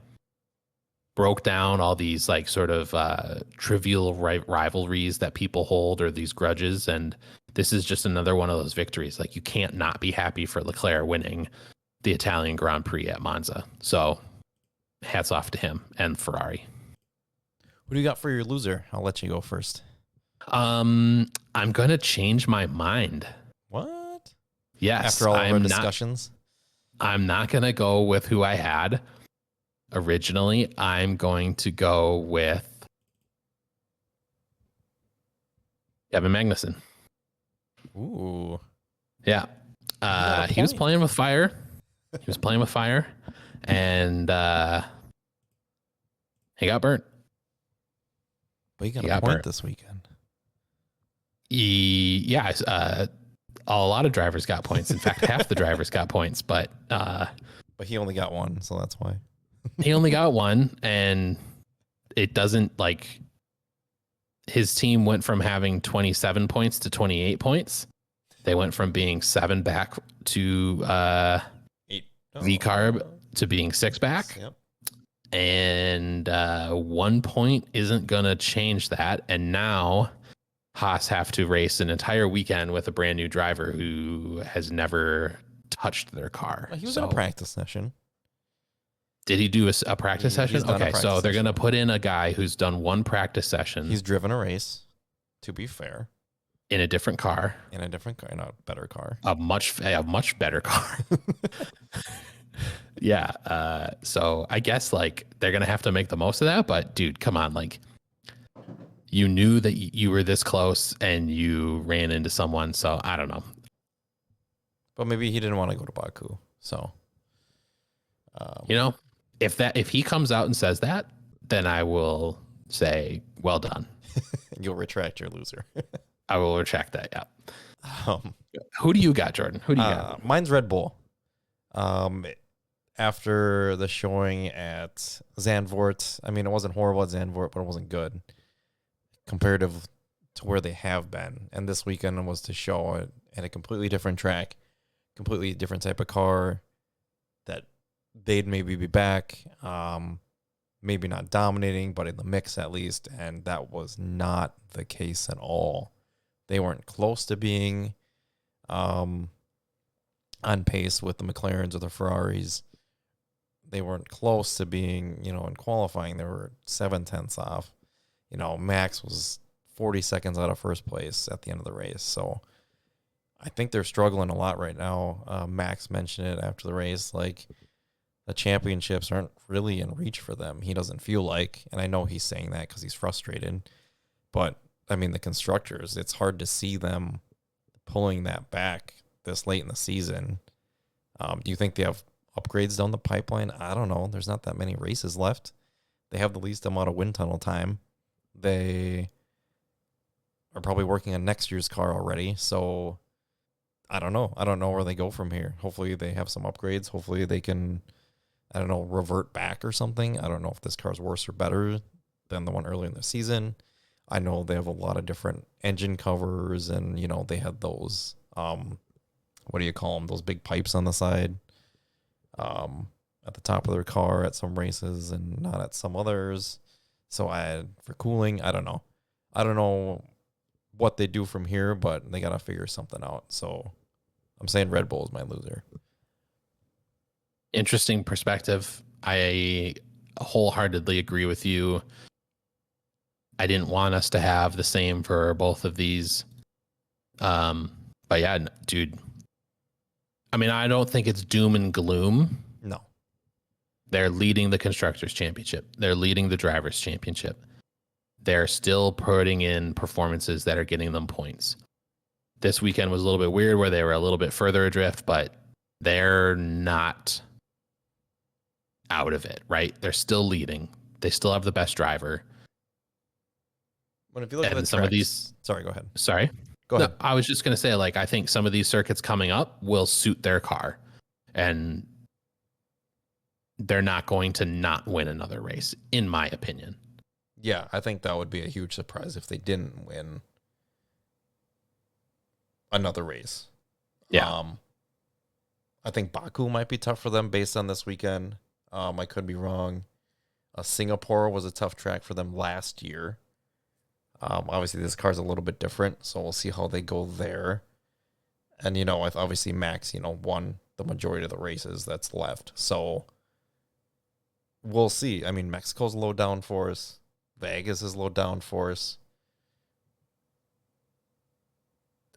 broke down all these like sort of trivial rivalries that people hold, or these grudges. And this is just another one of those victories. Like, you can't not be happy for Leclerc winning the Italian Grand Prix at Monza. So hats off to him and Ferrari. What do you got for your loser? I'll let you go first. I'm gonna change my mind. What? Yes, After all of our discussions? I'm not gonna go with who I had originally. I'm going to go with Kevin Magnussen. Ooh. Yeah. He was playing with fire. And he got burnt. But he got a point this weekend. A lot of drivers got points. In fact, half the drivers got points, but he only got one, so that's why. He only got one, and it doesn't like his team went from having 27 points to 28 points. They went from being 7 back to 8 V-carb to being 6 back. Yep. And 1 point isn't going to change that. And now Haas have to race an entire weekend with a brand new driver who has never touched their car. He was in a practice session. Did he do a practice session? Okay, so they're going to put in a guy who's done 1 practice session. He's driven a race, to be fair. In a different car. In a better car. A much better car. Yeah. So I guess like they're going to have to make the most of that. But dude, come on. Like you knew that you were this close and you ran into someone. So I don't know. But maybe he didn't want to go to Baku. So, if he comes out and says that, then I will say, well done. You'll retract your loser. I will retract that. Yeah. Who do you got, Jordan? Who do you got? Mine's Red Bull. After the showing at Zandvoort, I mean, it wasn't horrible at Zandvoort, but it wasn't good comparative to where they have been. And this weekend was to show it at a completely different track, completely different type of car, that they'd maybe be back, maybe not dominating, but in the mix at least. And that was not the case at all. They weren't close to being on pace with the McLarens or the Ferraris. They weren't close to being, in qualifying. They were 7/10 off. Max was 40 seconds out of first place at the end of the race. So I think they're struggling a lot right now. Max mentioned it after the race, like the championships aren't really in reach for them. He doesn't feel like, and I know he's saying that because he's frustrated, but I mean, the constructors, it's hard to see them pulling that back this late in the season. Do you think they have upgrades down the pipeline? I don't know. There's not that many races left. They have the least amount of wind tunnel time. They are probably working on next year's car already. So I don't know. I don't know where they go from here. Hopefully they have some upgrades. Hopefully they can, revert back or something. I don't know if this car's worse or better than the one earlier in the season. I know they have a lot of different engine covers and, they had those, what do you call them? Those big pipes on the side at the top of their car at some races and not at some others. So for cooling, I don't know. I don't know what they do from here, but they got to figure something out. So I'm saying Red Bull is my loser. Interesting perspective. I wholeheartedly agree with you. I didn't want us to have the same for both of these. But yeah, dude. I mean, I don't think it's doom and gloom. No. They're leading the Constructors' Championship. They're leading the Drivers' Championship. They're still putting in performances that are getting them points. This weekend was a little bit weird where they were a little bit further adrift, but they're not out of it, right? They're still leading. They still have the best driver. But if you look at some of these, sorry, go ahead. Sorry, go ahead. No, I was just going to say, like, I think some of these circuits coming up will suit their car, and they're not going to not win another race, in my opinion. Yeah, I think that would be a huge surprise if they didn't win another race. Yeah. I think Baku might be tough for them based on this weekend. I could be wrong. Singapore was a tough track for them last year. Obviously, this car's a little bit different, so we'll see how they go there. And, obviously Max, won the majority of the races that's left. So we'll see. I mean, Mexico's low downforce. Vegas is low downforce.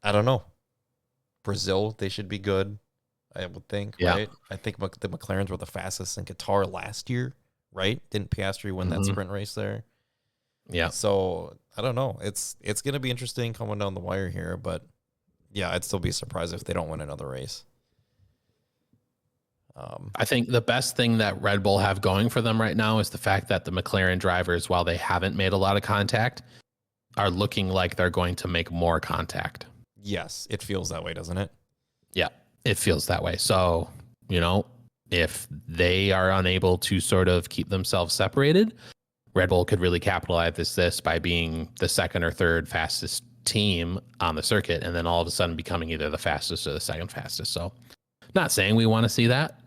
I don't know. Brazil, they should be good, I would think, Yeah. right? I think the McLarens were the fastest in Qatar last year, right? Didn't Piastri win that Hmm. sprint race there? Yeah. So I don't know. It's going to be interesting coming down the wire here, but yeah, I'd still be surprised if they don't win another race. I think the best thing that Red Bull have going for them right now is the fact that the McLaren drivers, while they haven't made a lot of contact, are looking like they're going to make more contact. Yes, it feels that way, doesn't it? Yeah, it feels that way. So, if they are unable to sort of keep themselves separated, Red Bull could really capitalize this by being the second or third fastest team on the circuit, and then all of a sudden becoming either the fastest or the second fastest. So, not saying we want to see that,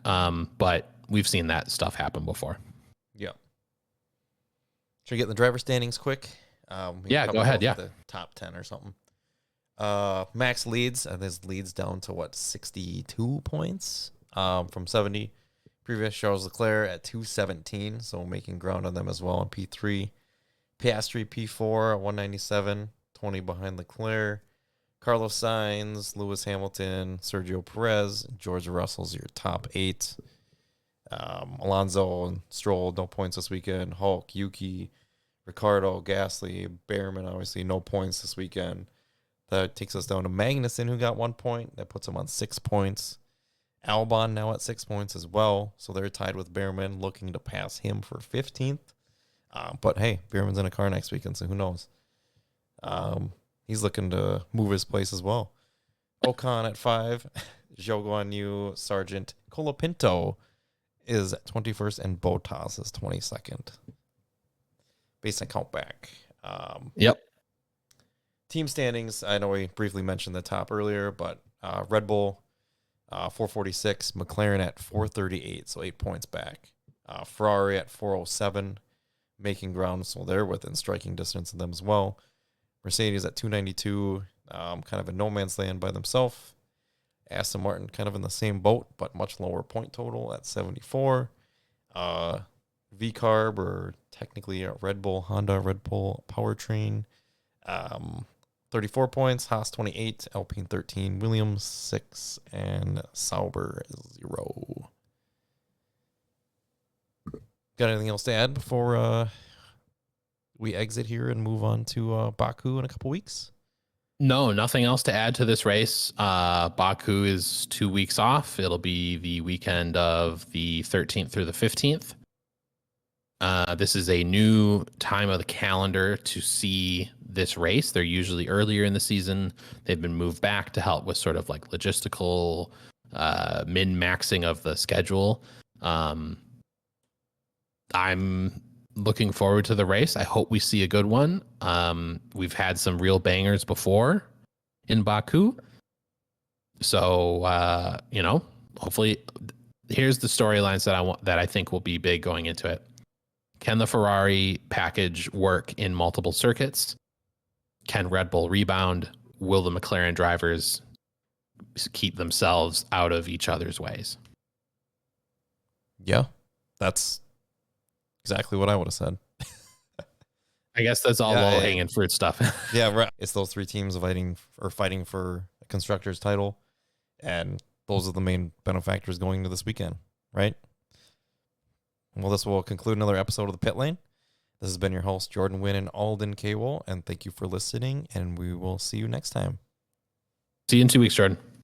but we've seen that stuff happen before. Yeah. Should we get in the driver standings quick? Yeah, go ahead. Yeah. The top 10 or something. Max leads. This leads down to 62 points from 70. Previous Charles Leclerc at 217, so making ground on them as well in P3. Piastri P4 at 197, 20 behind Leclerc. Carlos Sainz, Lewis Hamilton, Sergio Perez, George Russell's your top 8. Alonso and Stroll, no points this weekend. Hulk, Yuki, Ricardo, Gasly, Behrman, obviously no points this weekend. That takes us down to Magnussen, who got 1 point. That puts him on 6 points. Albon now at 6 points as well. So they're tied with Behrman, looking to pass him for 15th. But hey, Behrman's in a car next weekend, so who knows? He's looking to move his place as well. Ocon at 5. Zhou Guanyu, Sargent, Colapinto is 21st, and Bottas is 22nd. Based on countback. Yep. Team standings, I know we briefly mentioned the top earlier, but Red Bull, 446, McLaren at 438, so 8 points back. Ferrari at 407, making ground, so they're within striking distance of them as well. Mercedes at 292, kind of in no man's land by themselves. Aston Martin kind of in the same boat, but much lower point total at 74. V-Carb, or technically a Honda Red Bull powertrain, 34 points. Haas 28, Alpine 13, Williams 6, and Sauber 0. Got anything else to add before we exit here and move on to Baku in a couple weeks? No, nothing else to add to this race. Baku is 2 weeks off. It'll be the weekend of the 13th through the 15th. This is a new time of the calendar to see this race. They're usually earlier in the season. They've been moved back to help with sort of like logistical min-maxing of the schedule. I'm looking forward to the race. I hope we see a good one. We've had some real bangers before in Baku. So, hopefully here's the storylines that I think will be big going into it. Can the Ferrari package work in multiple circuits? Can Red Bull rebound? Will the McLaren drivers keep themselves out of each other's ways? Yeah, that's exactly what I would have said. I guess that's all low-hanging fruit stuff. Yeah, right. It's those 3 teams fighting for a constructor's title, and those are the main benefactors going into this weekend, right? Well, this will conclude another episode of The Pit Lane. This has been your host, Jordan Wynn and Alden Cable, and thank you for listening, and we will see you next time. See you in 2 weeks, Jordan.